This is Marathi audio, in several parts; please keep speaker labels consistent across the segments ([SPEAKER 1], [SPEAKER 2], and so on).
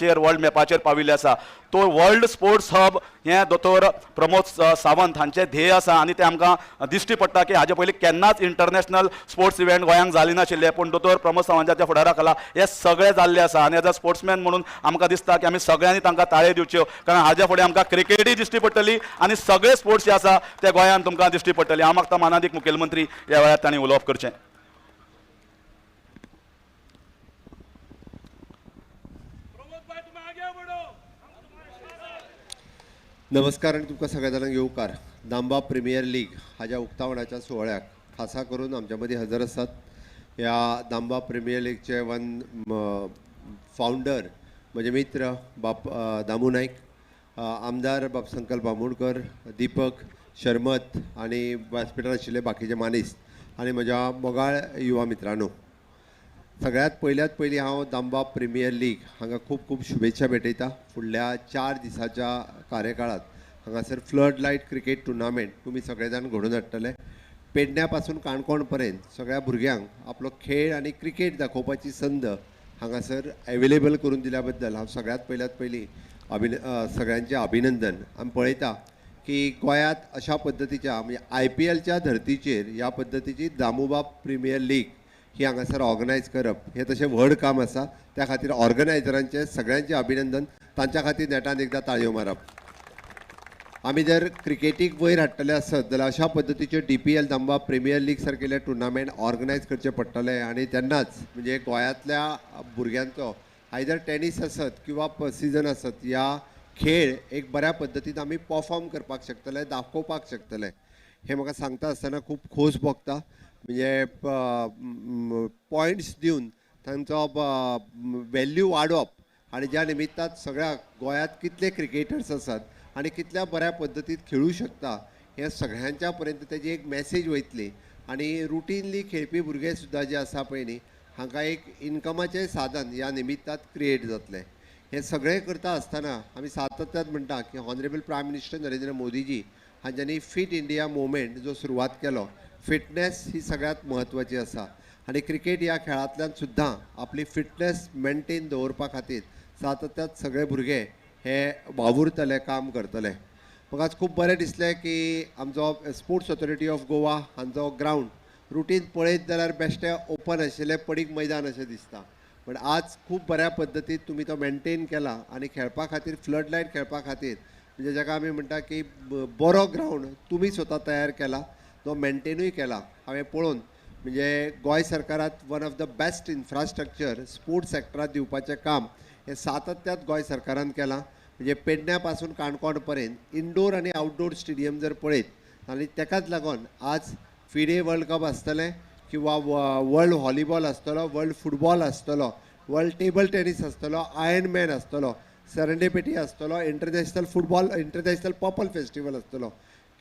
[SPEAKER 1] वर्ल्ड मॅपाचेर पाविल्ले आसा. तो वर्ल्ड स्पोर्ट्स हब हे दोतोर प्रमोद सावंत हांचे ध्येय आसा आनी ते आमकां दिश्टी पडटा की हाजे पयलीं केन्नाच इंटरनॅशनल स्पोर्ट्स इव्हेंट गोंयांत जाली नाशिल्ले, पूण दोतोर प्रमोद सावंताच्या फुडारा खाला हे सगळे जाल्ले आसा. आनी एज अ स्पोर्ट्समॅन म्हणून आमकां दिसता की आमी सगळ्यांनी तांकां ताळे दिवच्यो, कारण हाजे फुडें आमकां क्रिकेटूय दिश्टी पडटली आनी सगळे स्पोर्ट्स जे आसा ते गोंयांत तुमकां दिश्टी पडटले. हांव मागता माननीय मुखेलमंत्री ह्या वेळार तांणी उलोवप करचें.
[SPEAKER 2] नमस्कार आणि तुमकां सगळ्या जाणांक येवकार. दांबा प्रिमियर लीग हाच्या उक्तावणाच्या सुवाळ्याक खासा करून आमच्या मदीं हजर आसात. ह्या दांबा प्रिमियर लीगचे फावंडर म्हजे मित्र दामू नायक, आमदार संकल्प बांबोळकर, दीपक शर्मत आनी व्यासपीठार आशिल्ले बाकीचे मानेस्त आनी म्हज्या मोगाळ युवा मित्रांनो, सगळ्यात पयलीं हांव दांबा प्रिमियर लीग हांगा खूब खूब शुभेच्छा भेटयता. फुडल्या 4 दिसाच्या कार्यकाळात हांगासर फ्लड लायट क्रिकेट टुर्नामेंट तुमी सगळे जाण घडोवन हाडटले. पेडण्या पासून काणकोण पर्यंत सगळ्या भुरग्यांक आपलो खेळ आनी क्रिकेट दाखोवपाची संद हांगासर एवेलेबल करून दिल्या बद्दल हांव सगळ्यात पयलीं सगळ्यांचें अभिनंदन. आमी पळयता की गोंयांत अशा पद्दतीच्या म्हणजे IPLच्या धर्तीचेर ह्या पद्दतीची दामोबा प्रिमियर लीग ही हांगासर ऑर्गनायज करप हे तशें व्हड काम आसा. त्या खातीर ऑर्गनायझरांचे सगळ्यांचे अभिनंदन. तांच्या खातीर नेटान एकदां ताळयो मारप. आमी जर क्रिकेटीक वयर हाडटले आसत जाल्यार अशा पद्दतीचे DPL दांबा प्रिमियर लीग सारकेले टुर्नामेंट ऑर्गनायज करचे पडटले आनी तेन्नाच म्हणजे गोंयांतल्या भुरग्यांचो आयदर टेनीस आसत किंवा सिजन आसत ह्या खेळ एक बऱ्या पद्दतीन आमी परफॉर्म करपाक शकतले, दाखोवपाक शकतले. हे म्हाका सांगता आसतना खूब खोस भोगता. म्हणजे पॉयंट्स दिवन तांचो वॅल्यू वाडोवप आनी ज्या निमित्तान सगळ्या गोंयांत कितले क्रिकेटर्स आसात आनी कितल्या बऱ्या पद्दतीन खेळूं शकता हे सगळ्यांच्या पर्यंत तेजी एक मॅसेज वयतली. आनी रुटीनली खेळपी भुरगे सुद्दां जे आसा पळय न्ही हांकां एक इन्कमाचें साधन ह्या निमित्तान क्रिएट जातलें. हे सगळें करता आसतना आमी सातत्यान म्हणटा की honourable prime minister Narendra Modiji हांच्यांनी फीट इंडिया मुवमेंट जो सुरवात केलो. फिटनेस ही सगळ्यात म्हत्वाची आसा आनी क्रिकेट ह्या खेळांतल्यान सुद्दां आपली फिटनेस मेनटेन दवरपा खातीर सातत्यान सगळे भुरगे हे वावुरतले, काम करतले. म्हाका आज खूब बरें दिसलें की आमचो स्पोर्ट्स ऑथॉरिटी ऑफ गोवा हांचो ग्रावंड रुटीन पळयत जाल्यार बेश्टें ओपन आशिल्लें पडीक मैदान अशें दिसता, पण आज खूब बऱ्या पद्दतीन तुमी तो मेनटेन केला आनी खेळपा खातीर फ्लड लायट खेळपा खातीर म्हणजे जाका आमी म्हणटा की बरो ग्रावंड तुमी स्वता तयार केला, तो मेनटेनूय केला. हांवें पळोवन म्हणजे गोंय सरकारात one of the best infrastructure sports सॅक्टरात दिवपाचें काम हे सातत्यान गोंय सरकारान केलां. म्हणजे पेडण्या पासून काणकोण पर्यंत इनडोर आनी आउटडोर स्टेडियम जर पळयत आनी तेकाच लागून आज फिडे वर्ल्ड कप आसतलें किंवा वर्ल्ड व्हॉलीबॉल आसतलो, वर्ल्ड फुटबॉल आसतलो, वर्ल्ड टेबल टेनीस आसतलो, आयर्नमॅन आसतलो, सेरेंडेपिटी आसतलो, इंटरनॅशनल पर्पल फेस्टिवल आसतलो,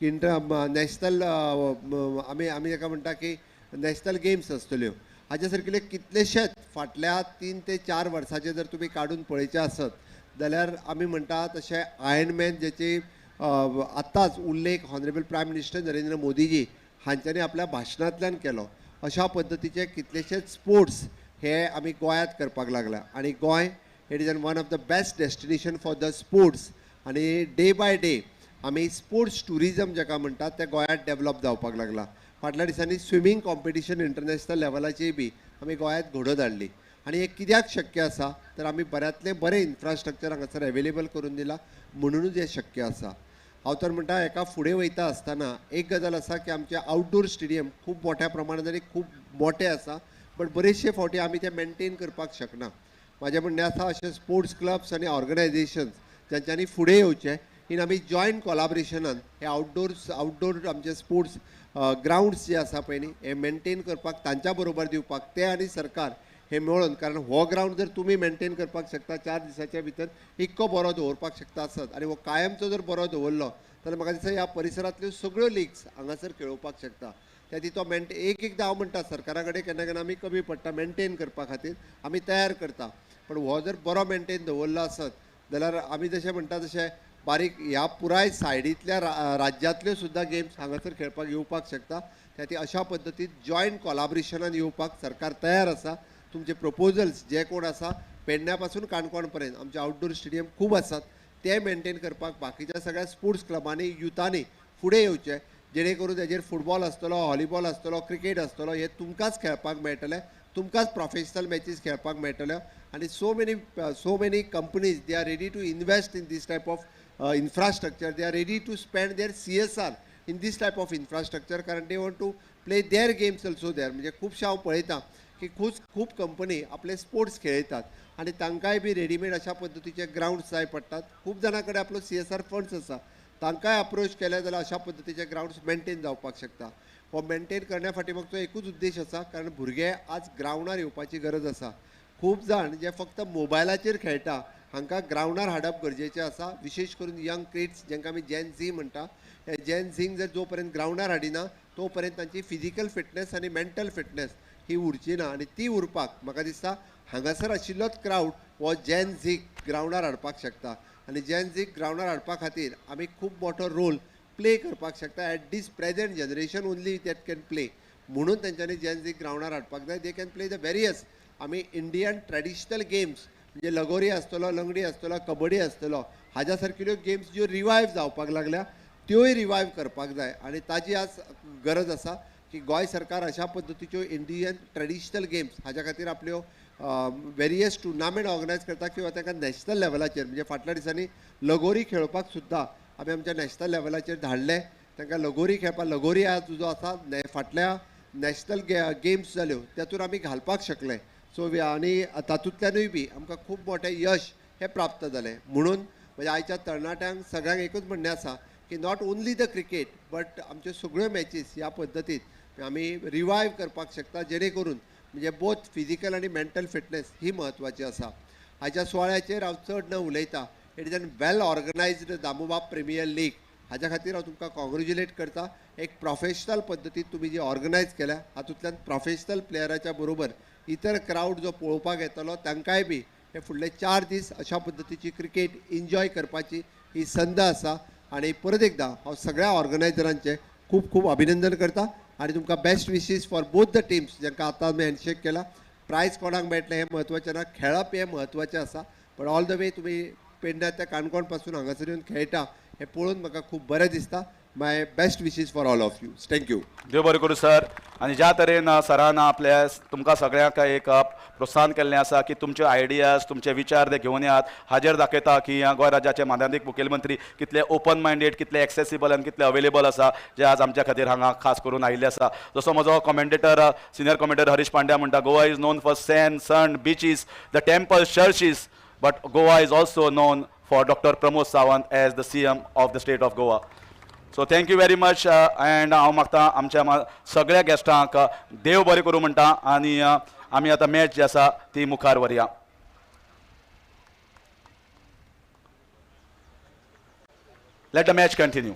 [SPEAKER 2] नॅशनल आमी जाका म्हणटा की नॅशनल गेम्स आसतल्यो. हाचे सारकिले कितलेशेच फाटल्या 3 ते 4 वर्सांचे जर तुमी काडून पळयचे आसत जाल्यार आमी म्हणटा तशें आयर्नमॅन जेची आत्ताच उल्लेख honourable prime minister Narendra Modiji हांच्यांनी आपल्या भाशणांतल्यान केलो. अशा पद्दतीचे कितलेशेच स्पोर्ट्स हे आमी गोंयांत करपाक लागला आनी Goa it is one of the best destination for the sports. आनी डे बाय डे आमी स्पोर्ट्स टुरिजम जाका म्हणटात ते गोंयांत डेवलप जावपाक लागला. फाटल्या दिसांनी स्विमींग कॉम्पिटिशन इंटरनॅशनल लेवलाची बी आमी गोंयांत घडोवन हाडली आनी हे कित्याक शक्य आसा तर आमी बऱ्यांतलें बरें इन्फ्रास्ट्रक्चर हांगासर एवेलेबल करून दिला म्हणूनच हें शक्य आसा. हांव तर म्हणटा हेका फुडें वयता आसतना एक गजाल आसा की आमचे आउटडोर स्टेडियम खूब मोठ्या प्रमाणांत आनी खूब मोठे आसा, बट बरेचशे फावटी आमी ते मेनटेन करपाक शकना. म्हाजें म्हणणें आसा अशे स्पोर्ट्स क्लब्स आनी ऑर्गनायझेशन्स जांच्यांनी फुडें येवचें इन आमी जॉयंट कोलाबरेशनान हे आउटडोर आमचे स्पोर्ट्स ग्राउंड्स जे आसा पळय न्ही हे मेनटेन करपाक तांच्या बरोबर दिवपाक ते आनी सरकार हे मेळून, कारण हो ग्राउंड जर तुमी मेनटेन करपाक शकता 4 दिसाच्या भितर इतको बरो दवरपाक शकता आसत आनी हो कायमचो जर बरो दवरलो जाल्यार म्हाका दिसता ह्या परिसरांतल्यो सगळ्यो लिग्स हांगासर खेळोवपाक शकता. त्या ती तो एकदां हांव म्हणटा सरकारा कडेन केन्ना केन्ना आमी कमी पडटा मेनटेन करपा खातीर आमी तयार करता, पण हो जर बरो मेनटेन दवरलो आसत जाल्यार आमी जशें म्हणटा तशें बारीक ह्या पुराय सायडींतल्या राज्यांतल्यो सुद्दां गेम्स हांगासर खेळपाक येवपाक शकता. त्या ती अशा पद्दतीन जॉयंट कोलाबरेशनान येवपाक सरकार तयार आसा. तुमचे प्रपोजल्स जे कोण आसा पेडण्या पासून काणकोण पर्यंत आमचे आउटडोर स्टेडियम खूब आसात ते मेंटेन करपाक बाकीच्या सगळ्या स्पोर्ट्स क्लबांनी युथांनी फुडें येवचें जेणे करून तेजेर फुटबॉल आसतलो व्हॉलीबॉल आसतलो क्रिकेट आसतलो हे तुमकांच खेळपाक मेळटले तुमकांच प्रोफेशनल मॅचीस खेळपाक मेळटल्यो आनी so many companies they are ready to invest in these type of infrastructure. They are ready to spend their CSR in this type of infrastructure कारण they want to play their games also there. म्हणजे खुबशे हांव पळयतां की खूब कंपनी आपले स्पोर्ट्स खेळयतात आनी तांकांय बी रेडीमेड अशा पद्दतीचे ग्राउंड्स जाय पडटात खूब जाणां कडेन आपलो CSR फंड्स आसा तांकांय अप्रोच केले जाल्यार अशा पद्दतीचे ग्राउंड्स मेंटेन जावपाक शकता हो मेंटेन करण्या फाटी म्हाजो एकूच उद्देश आसा कारण भुरगे आज ग्राउंडार येवपाची गरज आसा खूब जाण जे फक्त मोबायलाचेर खेळटा हांकां ग्राउंडार हाडप गरजेचें आसा विशेष करून यंग किड्स जांकां आमी जेन झी म्हणटा हे जेन झींक जर जो पर्यंत ग्राउंडार हाडिना तो पर्यंत तांची फिजिकल फिटनेस आनी मेंटल फिटनेस ही उरची ना आनी ती उरपाक म्हाका दिसता हांगासर आशिल्लोच क्रावड हो जेन झीक ग्राउंडार हाडपाक शकता आनी जेन झीक ग्राउंडार हाडपा खातीर आमी खूब मोठो रोल प्ले करपाक शकता at these present generation only that can play म्हणून तेंच्यांनी जेन झीक ग्राउंडार हाडपाक जाय they can play the various आमी इंडियन ट्रेडिशनल गेम्स म्हणजे लगोरी आसतलो लंगडी आसतलो कबड्डी आसतलो हाज्या सारकिल्यो गेम्स ज्यो रिवायव जावपाक लागल्या त्योय रिवायव करपाक जाय आनी ताजी आज गरज आसा की गोंय सरकार अशा पद्दतीच्यो इंडियन ट्रेडिशनल गेम्स हाज्या खातीर आपल्यो वेरियस टुर्नामेंट ऑर्गनायज करता किंवा ताका नॅशनल लेवलाचेर म्हणजे फाटल्या दिसांनी लगोरी खेळपाक सुद्दां आमी आमच्या नॅशनल लेवलाचेर धाडले तांकां लगोरी खेळपाक लगोरी आज जो आसा फाटल्या नॅशनल गेम्स जाल्यो तातूंत आमी घालपाक शकले सो आनी तातूंतल्यानूय बी आमकां खूब मोठें यश हें प्राप्त जालें म्हणून म्हणजे आयच्या तरणाट्यांक सगळ्यांक एकूच म्हणणें आसा की not only the cricket but आमच्यो सगळ्यो मॅचीस ह्या पद्दतीन आमी रिवायव करपाक शकता जेणे करून म्हणजे बोथ फिजिकल आनी मेंटल फिटनेस ही म्हत्वाची आसा हाच्या सुवाळ्याचेर हांव चड न उलयतां it is an well organised Damoba premier league हाच्या खातीर हांव तुमकां कॉंग्रेच्युलेट करता एक प्रोफेशनल पद्दतीन तुमी जी ऑर्गनायज केल्या हातूंतल्यान प्रोफेशनल प्लेयराच्या बरोबर इतर क्रावड जो पळोवपाक येतलो तांकांय बी हे फुडले 4 दीस अशा पद्दतीची क्रिकेट एन्जॉय करपाची ही संद आसा आनी परत एकदा हांव सगळ्या ऑर्गनायझरांचे खूब खूब अभिनंदन करता आनी तुमकां best wishes for both the teams जांकां आतां आमी हँडशेक केला प्रायज कोणाक मेळटलें हें म्हत्वाचें ना खेळप हें म्हत्वाचें आसा बट ऑल द वे तुमी पेडण्या ते काणकोण पासून हांगासर येवन खेळटा हें पळोवन म्हाका खूब बरें दिसता my best wishes for all of you thank you
[SPEAKER 1] देव बरें करूं सर आनी ज्या तरेन सरान आपल्या तुमकां सगळ्यांक एक प्रोत्साहन केल्लें आसा की तुमचे आयडियाज तुमचे विचार ते घेवन येयात हाजेर दाखयता की गोंय राज्याचे माननीय मुखेलमंत्री कितले ओपन मायंडेड कितले एक्सेसिबल आनी कितले अवेलेबल आसा जे आज आमच्या खातीर हांगा खास करून आयिल्ले आसा जसो म्हजो commentator senior commentator Harish Pandya म्हणटा Goa is known for sand sun beaches the temples churches but Goa is also known for doctor Pramod Sawant as the CM of the state of Goa so thank you very much and हांव मागता आमच्या सगळ्या गेस्टांक देव बरें करूं म्हणटा आनी आमी आतां मॅच जी आसा ती मुखार व्हरया लेट द मॅच कंटिन्यू